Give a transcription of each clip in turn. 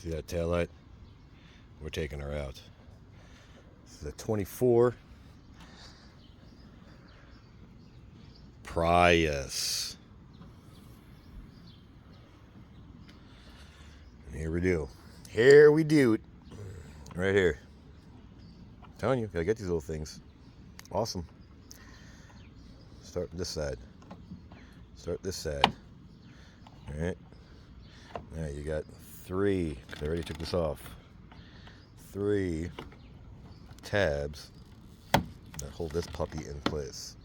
See that taillight? We're taking her out. This is a 24 Prius. And here we do. Here we do it. Right here. I'm telling you, gotta get these little things. Awesome. Start this side. Start this side. Alright. Now you got 3. I already took this off. 3 tabs that hold this puppy in place.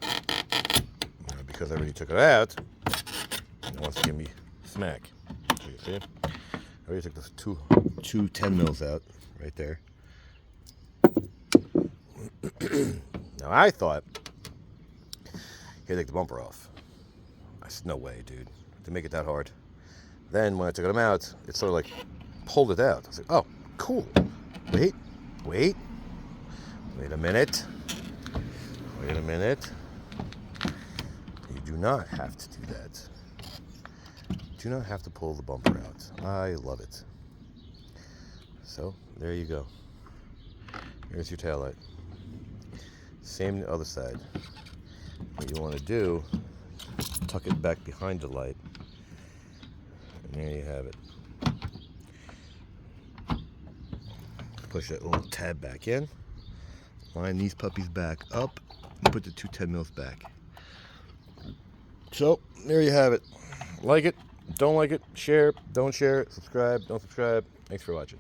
Now, because I already took it out, it wants to give me smack. So you see? I already took those two 10 mils out right there. Now I thought he'd take the bumper off. I said, no way, dude. To make it that hard. Then when I took them out, it sort of like pulled it out. I was like, oh, cool. Wait a minute. Wait a minute. You do not have to do that. Do not have to pull the bumper out. I love it. So, there you go. Here's your taillight. Same the other side. What you want to do, tuck it back behind the light. And there you have it. Push that little tab back in. Line these puppies back up. And put the 2 10 mils back. So, there you have it. Like it, don't like it, share, don't share, subscribe, don't subscribe. Thanks for watching.